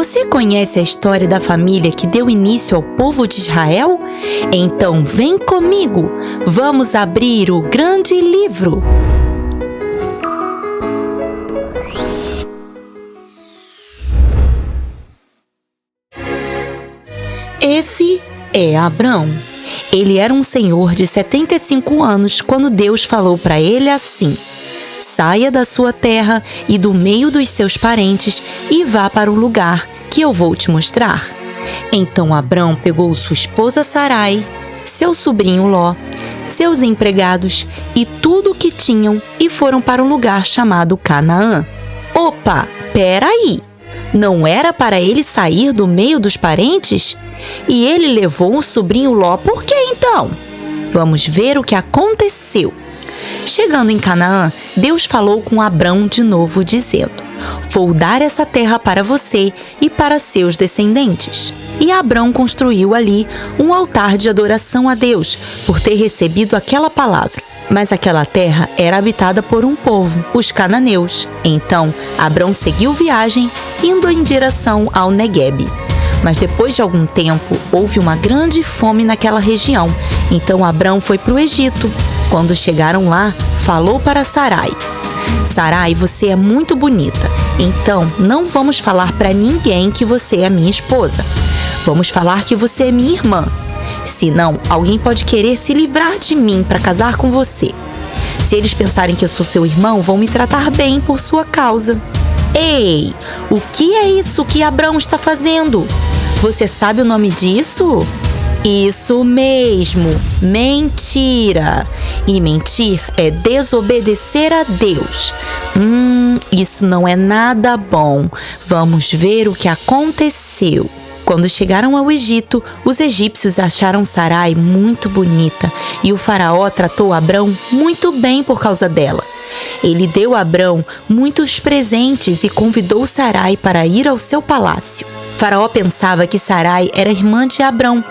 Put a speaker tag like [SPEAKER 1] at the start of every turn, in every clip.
[SPEAKER 1] Você conhece a história da família que deu início ao povo de Israel? Então vem comigo, vamos abrir o grande livro. Esse é Abrão. Ele era um senhor de 75 anos quando Deus falou para ele assim: saia da sua terra e do meio dos seus parentes e vá para o lugar que eu vou te mostrar. Então Abrão pegou sua esposa Sarai, seu sobrinho Ló, seus empregados e tudo o que tinham e foram para um lugar chamado Canaã. Opa, peraí! Não era para ele sair do meio dos parentes? E ele levou o sobrinho Ló por quê então? Vamos ver o que aconteceu. Chegando em Canaã, Deus falou com Abrão de novo, dizendo: vou dar essa terra para você e para seus descendentes. E Abrão construiu ali um altar de adoração a Deus por ter recebido aquela palavra. Mas aquela terra era habitada por um povo, os cananeus. Então, Abrão seguiu viagem, indo em direção ao Neguebe. Mas depois de algum tempo, houve uma grande fome naquela região. Então Abrão foi para o Egito. Quando chegaram lá, falou para Sarai: Sarai, você é muito bonita. Então, não vamos falar para ninguém que você é minha esposa. Vamos falar que você é minha irmã. Senão, alguém pode querer se livrar de mim para casar com você. Se eles pensarem que eu sou seu irmão, vão me tratar bem por sua causa. Ei, o que é isso que Abrão está fazendo? Você sabe o nome disso? Isso mesmo, mentira. E mentir é desobedecer a Deus. Isso não é nada bom. Vamos ver o que aconteceu. Quando chegaram ao Egito, os egípcios acharam Sarai muito bonita e o faraó tratou Abrão muito bem por causa dela. Ele deu a Abrão muitos presentes e convidou Sarai para ir ao seu palácio. Faraó pensava que Sarai era irmã de Abrão,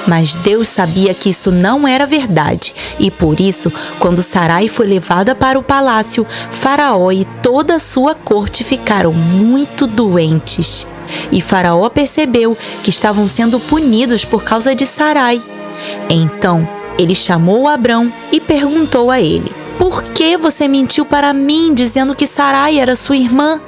[SPEAKER 1] mas Deus sabia que isso não era verdade e por isso, quando Sarai foi levada para o palácio, Faraó e toda a sua corte ficaram muito doentes. E Faraó percebeu que estavam sendo punidos por causa de Sarai. Então, ele chamou Abrão e perguntou a ele: por que você mentiu para mim dizendo que Sarai era sua irmã?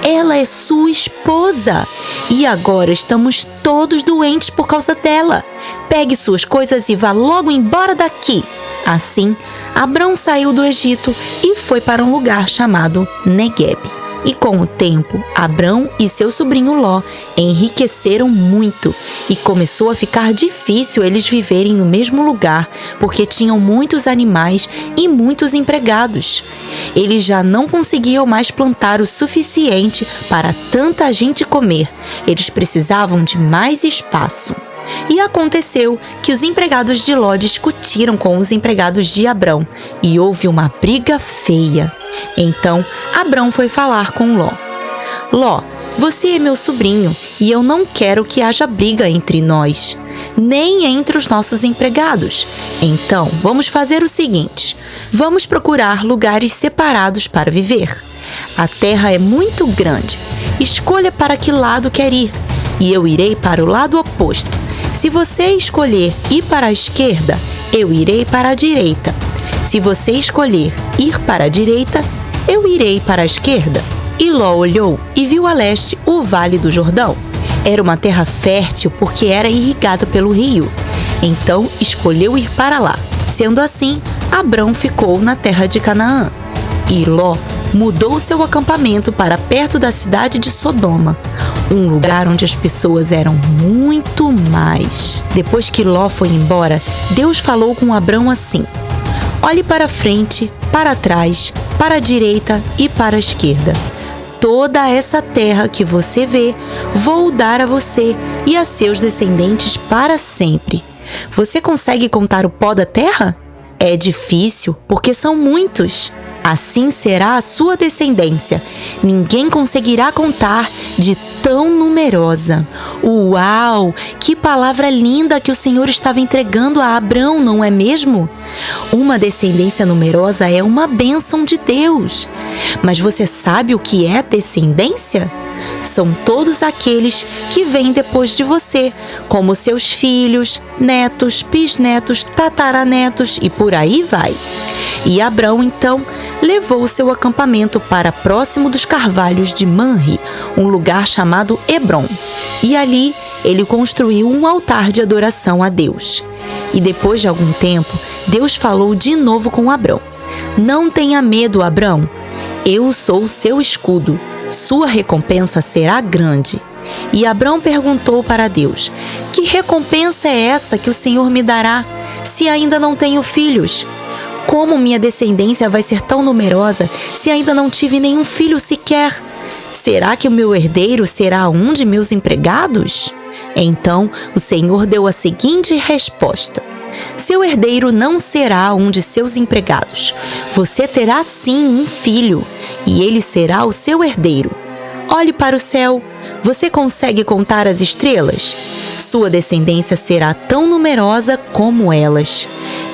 [SPEAKER 1] Ela é sua esposa e agora estamos todos doentes por causa dela. Pegue suas coisas e vá logo embora daqui. Assim, Abrão saiu do Egito e foi para um lugar chamado Neguebe. E com o tempo, Abrão e seu sobrinho Ló enriqueceram muito e começou a ficar difícil eles viverem no mesmo lugar porque tinham muitos animais e muitos empregados. Eles já não conseguiam mais plantar o suficiente para tanta gente comer. Eles precisavam de mais espaço. E aconteceu que os empregados de Ló discutiram com os empregados de Abrão e houve uma briga feia. Então, Abrão foi falar com Ló: Ló, você é meu sobrinho e eu não quero que haja briga entre nós, nem entre os nossos empregados. Então, vamos fazer o seguinte: vamos procurar lugares separados para viver. A terra é muito grande. Escolha para que lado quer ir e eu irei para o lado oposto. Se você escolher ir para a esquerda, eu irei para a direita. Se você escolher ir para a direita, eu irei para a esquerda. E Ló olhou e viu a leste o Vale do Jordão. Era uma terra fértil porque era irrigada pelo rio. Então escolheu ir para lá. Sendo assim, Abrão ficou na terra de Canaã. E Ló mudou seu acampamento para perto da cidade de Sodoma, um lugar onde as pessoas eram muito mais. Depois que Ló foi embora, Deus falou com Abrão assim: olhe para frente, para trás, para a direita e para a esquerda. Toda essa terra que você vê, vou dar a você e a seus descendentes para sempre. Você consegue contar o pó da terra? É difícil, porque são muitos. Assim será a sua descendência. Ninguém conseguirá contar de tão numerosa. Uau! Que palavra linda que o Senhor estava entregando a Abrão, não é mesmo? Uma descendência numerosa é uma bênção de Deus. Mas você sabe o que é descendência? são todos aqueles que vêm depois de você, como seus filhos, netos, bisnetos, tataranetos e por aí vai. E Abrão, então, levou seu acampamento para próximo dos carvalhos de Manre, um lugar chamado Hebrom. E ali ele construiu um altar de adoração a Deus. E depois de algum tempo, Deus falou de novo com Abrão. Não tenha medo, Abrão. Eu sou o seu escudo. Sua recompensa será grande. E Abrão perguntou para Deus: que recompensa é essa que o Senhor me dará, se ainda não tenho filhos? Como minha descendência vai ser tão numerosa se ainda não tive nenhum filho sequer? Será que o meu herdeiro será um de meus empregados? Então o Senhor deu a seguinte resposta: seu herdeiro não será um de seus empregados. Você terá sim um filho, e ele será o seu herdeiro. Olhe para o céu. Você consegue contar as estrelas? Sua descendência será tão numerosa como elas.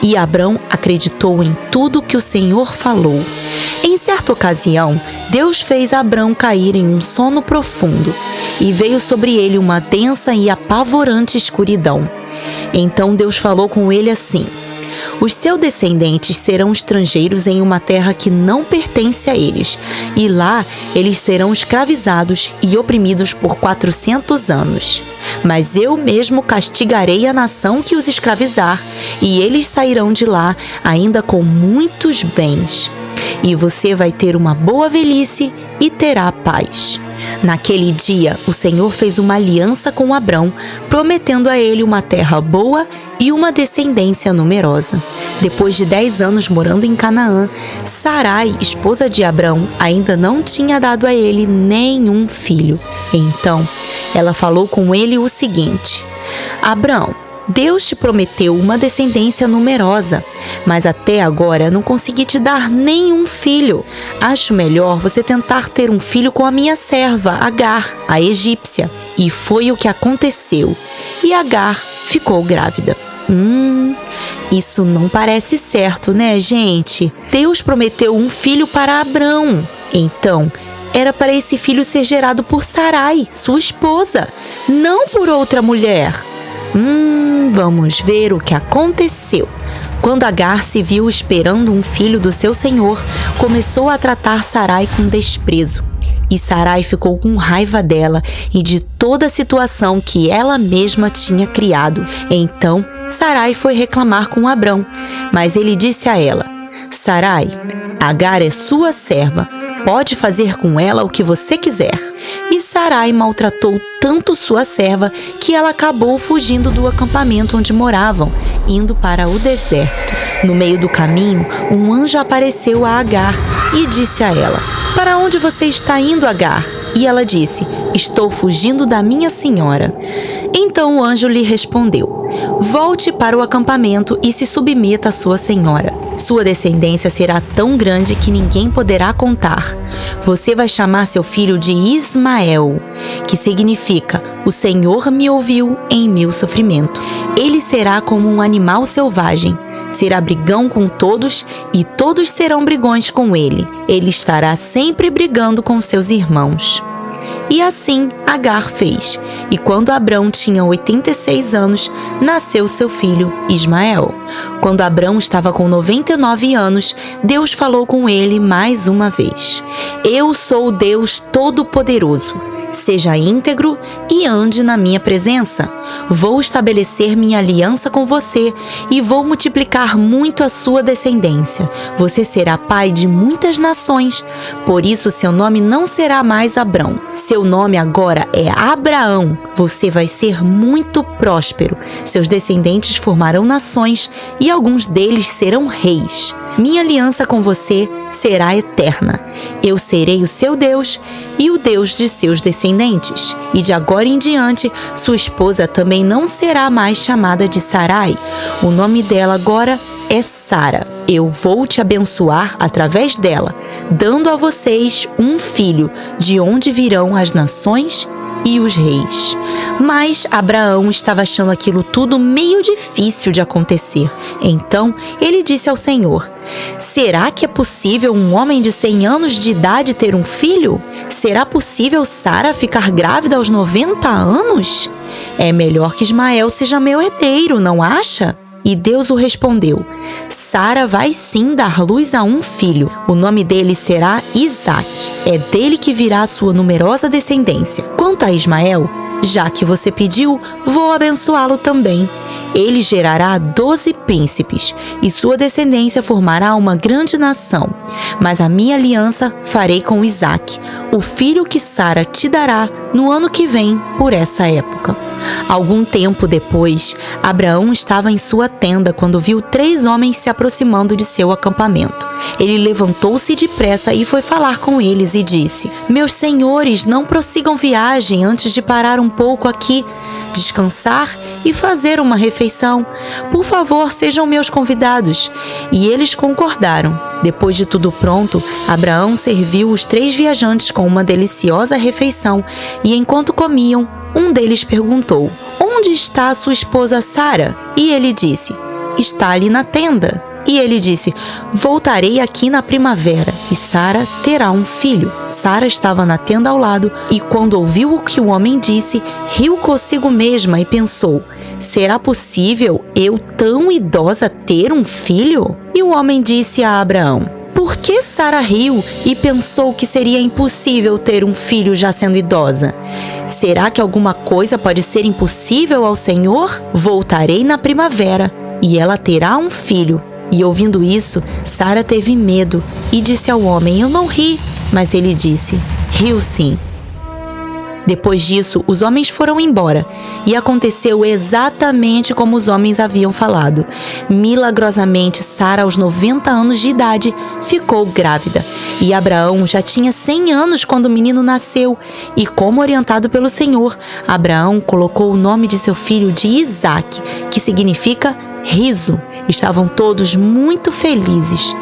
[SPEAKER 1] E Abrão acreditou em tudo que o Senhor falou. Em certa ocasião, Deus fez Abrão cair em um sono profundo, e veio sobre ele uma densa e apavorante escuridão. Então Deus falou com ele assim: os seus descendentes serão estrangeiros em uma terra que não pertence a eles, e lá eles serão escravizados e oprimidos por 400 anos. Mas eu mesmo castigarei a nação que os escravizar, e eles sairão de lá ainda com muitos bens. E você vai ter uma boa velhice e terá paz. Naquele dia, o Senhor fez uma aliança com Abrão, prometendo a ele uma terra boa e uma descendência numerosa. Depois de 10 anos morando em Canaã, Sarai, esposa de Abrão, ainda não tinha dado a ele nenhum filho. Então, ela falou com ele o seguinte: Abrão, Deus te prometeu uma descendência numerosa, mas até agora não consegui te dar nenhum filho. Acho melhor você tentar ter um filho com a minha serva, Agar, a egípcia. E foi o que aconteceu. E Agar ficou grávida. Isso não parece certo, né, gente? Deus prometeu um filho para Abrão. Então, era para esse filho ser gerado por Sarai, sua esposa, não por outra mulher. Vamos ver o que aconteceu. Quando Agar se viu esperando um filho do seu senhor, começou a tratar Sarai com desprezo. E Sarai ficou com raiva dela e de toda a situação que ela mesma tinha criado. Então, Sarai foi reclamar com Abrão, mas ele disse a ela: Sarai, Agar é sua serva. Pode fazer com ela o que você quiser. E Sarai maltratou tanto sua serva que ela acabou fugindo do acampamento onde moravam, indo para o deserto. No meio do caminho, um anjo apareceu a Agar e disse a ela: para onde você está indo, Agar? E ela disse: estou fugindo da minha senhora. Então o anjo lhe respondeu: volte para o acampamento e se submeta à sua senhora. Sua descendência será tão grande que ninguém poderá contar. Você vai chamar seu filho de Ismael, que significa: o Senhor me ouviu em meu sofrimento. Ele será como um animal selvagem. Será brigão com todos e todos serão brigões com ele. Ele estará sempre brigando com seus irmãos. E assim Agar fez. E quando Abrão tinha 86 anos, nasceu seu filho Ismael. Quando Abrão estava com 99 anos, Deus falou com ele mais uma vez: eu sou o Deus Todo-Poderoso. Seja íntegro e ande na minha presença. Vou estabelecer minha aliança com você e vou multiplicar muito a sua descendência. Você será pai de muitas nações. Por isso, seu nome não será mais Abrão. Seu nome agora é Abraão. Você vai ser muito próspero. Seus descendentes formarão nações e alguns deles serão reis. Minha aliança com você será eterna. Eu serei o seu Deus e o Deus de seus descendentes. E de agora em diante, sua esposa também não será mais chamada de Sarai. O nome dela agora é Sara. Eu vou te abençoar através dela, dando a vocês um filho, de onde virão as nações e os reis. Mas Abraão estava achando aquilo tudo meio difícil de acontecer. Então ele disse ao Senhor: será que é possível um homem de 100 anos de idade ter um filho? Será possível Sara ficar grávida aos 90 anos? É melhor que Ismael seja meu herdeiro, não acha? E Deus o respondeu: Sara vai sim dar luz a um filho. O nome dele será Isaque. É dele que virá a sua numerosa descendência. Quanto a Ismael, já que você pediu, vou abençoá-lo também. Ele gerará 12 príncipes, e sua descendência formará uma grande nação. Mas a minha aliança farei com Isaque, o filho que Sara te dará no ano que vem, por essa época. Algum tempo depois, Abraão estava em sua tenda quando viu 3 homens se aproximando de seu acampamento. Ele levantou-se depressa e foi falar com eles e disse: meus senhores, não prossigam viagem antes de parar um pouco aqui, descansar e fazer uma refeição. Por favor, sejam meus convidados. E eles concordaram. Depois de tudo pronto, Abraão serviu os 3 viajantes com uma deliciosa refeição, e enquanto comiam, um deles perguntou: onde está a sua esposa Sara? E ele disse: está ali na tenda. E ele disse: voltarei aqui na primavera, e Sara terá um filho. Sara estava na tenda ao lado, e quando ouviu o que o homem disse, riu consigo mesma e pensou: será possível eu, tão idosa, ter um filho? E o homem disse a Abraão: por que Sara riu e pensou que seria impossível ter um filho já sendo idosa? Será que alguma coisa pode ser impossível ao Senhor? Voltarei na primavera, e ela terá um filho. E ouvindo isso, Sara teve medo e disse ao homem: eu não ri. Mas ele disse: riu sim. Depois disso, os homens foram embora, e aconteceu exatamente como os homens haviam falado. Milagrosamente, Sara, aos 90 anos de idade, ficou grávida. E Abraão já tinha 100 anos quando o menino nasceu. E como orientado pelo Senhor, Abraão colocou o nome de seu filho de Isaque, que significa riso. Estavam todos muito felizes.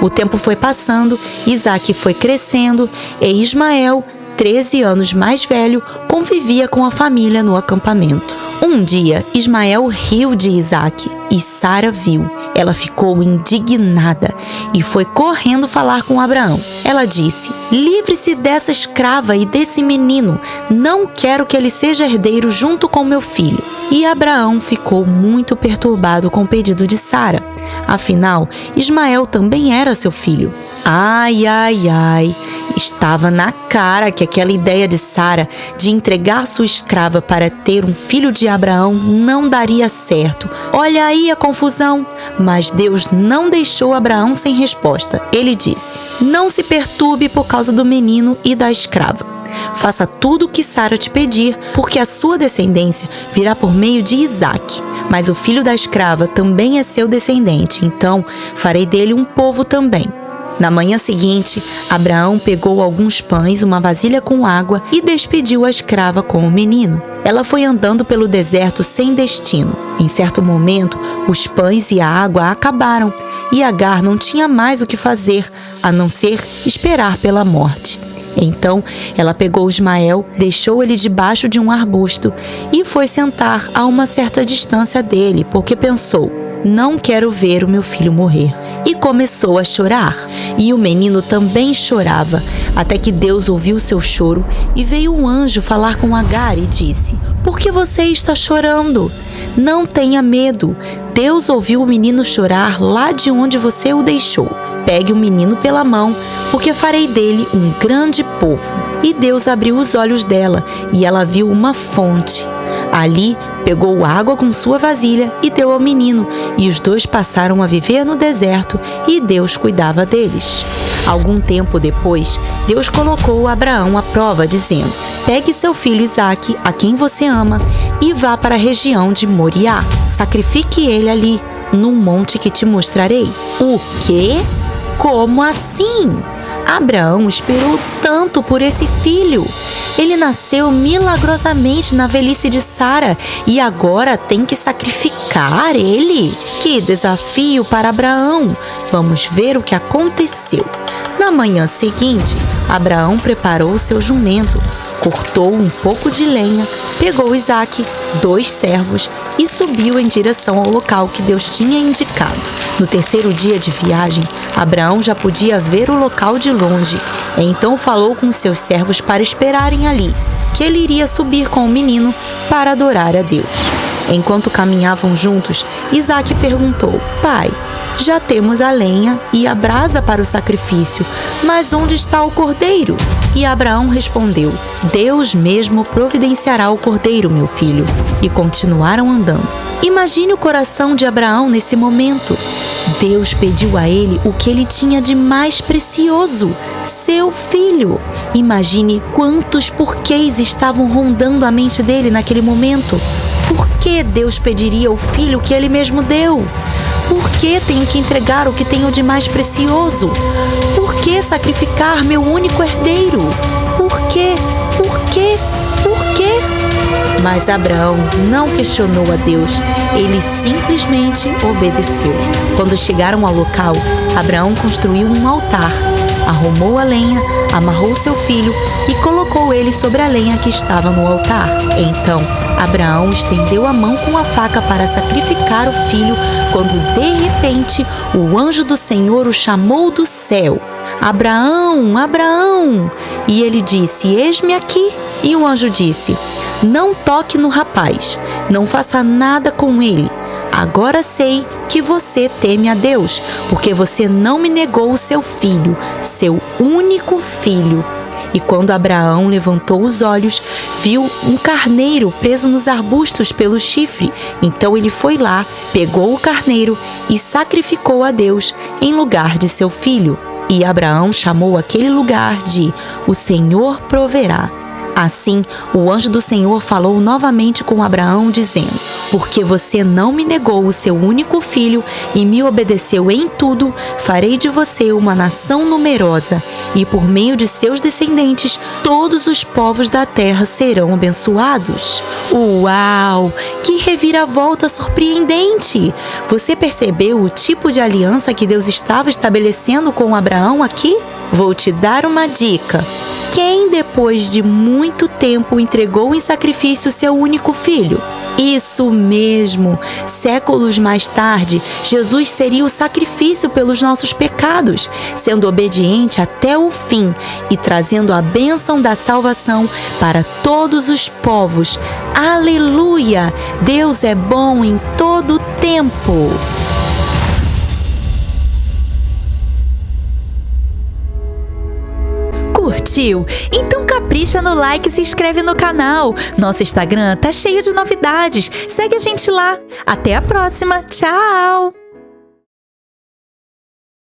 [SPEAKER 1] O tempo foi passando, Isaque foi crescendo, e Ismael, 13 anos mais velho, convivia com a família no acampamento. Um dia, Ismael riu de Isaque e Sara viu. Ela ficou indignada e foi correndo falar com Abraão. Ela disse: livre-se dessa escrava e desse menino. Não quero que ele seja herdeiro junto com meu filho. E Abraão ficou muito perturbado com o pedido de Sara. Afinal, Ismael também era seu filho. Ai, ai, ai. Estava na cara que aquela ideia de Sara de entregar sua escrava para ter um filho de Abraão não daria certo. Olha aí a confusão. Mas Deus não deixou Abraão sem resposta. Ele disse: não se perturbe por causa do menino e da escrava. Faça tudo o que Sara te pedir, porque a sua descendência virá por meio de Isaque. Mas o filho da escrava também é seu descendente, então farei dele um povo também. Na manhã seguinte, Abraão pegou alguns pães, uma vasilha com água e despediu a escrava com o menino. Ela foi andando pelo deserto sem destino. Em certo momento, os pães e a água acabaram e Agar não tinha mais o que fazer, a não ser esperar pela morte. Então, ela pegou Ismael, deixou ele debaixo de um arbusto e foi sentar a uma certa distância dele, porque pensou: não quero ver o meu filho morrer. E começou a chorar. E o menino também chorava, até que Deus ouviu seu choro e veio um anjo falar com Agar e disse: por que você está chorando? Não tenha medo. Deus ouviu o menino chorar lá de onde você o deixou. Pegue o menino pela mão, porque farei dele um grande povo. E Deus abriu os olhos dela, e ela viu uma fonte. Ali, pegou água com sua vasilha e deu ao menino, e os dois passaram a viver no deserto, e Deus cuidava deles. Algum tempo depois, Deus colocou Abraão à prova, dizendo: pegue seu filho Isaque, a quem você ama, e vá para a região de Moriá. Sacrifique ele ali, num monte que te mostrarei. O quê? Como assim? Abraão esperou tanto por esse filho. Ele nasceu milagrosamente na velhice de Sara e agora tem que sacrificar ele? Que desafio para Abraão! Vamos ver o que aconteceu. Na manhã seguinte, Abraão preparou seu jumento, cortou um pouco de lenha, pegou Isaque, 2 servos e subiu em direção ao local que Deus tinha indicado. No terceiro dia de viagem, Abraão já podia ver o local de longe. Então falou com seus servos para esperarem ali, que ele iria subir com o menino para adorar a Deus. Enquanto caminhavam juntos, Isaque perguntou: Pai, já temos a lenha e a brasa para o sacrifício, mas onde está o cordeiro? E Abraão respondeu: Deus mesmo providenciará o cordeiro, meu filho. E continuaram andando. Imagine o coração de Abraão nesse momento. Deus pediu a ele o que ele tinha de mais precioso: seu filho. Imagine quantos porquês estavam rondando a mente dele naquele momento. Por que Deus pediria o filho que ele mesmo deu? Por que tenho que entregar o que tenho de mais precioso? Por que sacrificar meu único herdeiro? Por quê? Por quê? Por quê? Mas Abraão não questionou a Deus, ele simplesmente obedeceu. Quando chegaram ao local, Abraão construiu um altar, arrumou a lenha, amarrou seu filho e colocou ele sobre a lenha que estava no altar. Então, Abraão estendeu a mão com a faca para sacrificar o filho, quando de repente o anjo do Senhor o chamou do céu: Abraão, Abraão! E ele disse: Eis-me aqui. E o anjo disse: Não toque no rapaz, não faça nada com ele. Agora sei que você teme a Deus, porque você não me negou o seu filho, seu único filho. E quando Abraão levantou os olhos, viu um carneiro preso nos arbustos pelo chifre. Então ele foi lá, pegou o carneiro e sacrificou a Deus em lugar de seu filho. E Abraão chamou aquele lugar de O Senhor Proverá. Assim, o anjo do Senhor falou novamente com Abraão, dizendo: Porque você não me negou o seu único filho e me obedeceu em tudo, farei de você uma nação numerosa, e por meio de seus descendentes, todos os povos da terra serão abençoados. Uau! Que reviravolta surpreendente! Você percebeu o tipo de aliança que Deus estava estabelecendo com Abraão aqui? Vou te dar uma dica. Quem, depois de muito tempo, entregou em sacrifício seu único filho? Isso mesmo! Séculos mais tarde, Jesus seria o sacrifício pelos nossos pecados, sendo obediente até o fim e trazendo a bênção da salvação para todos os povos. Aleluia! Deus é bom em todo o tempo! Curtiu? Então capricha no like e se inscreve no canal. Nosso Instagram tá cheio de novidades. Segue a gente lá. Até a próxima. Tchau!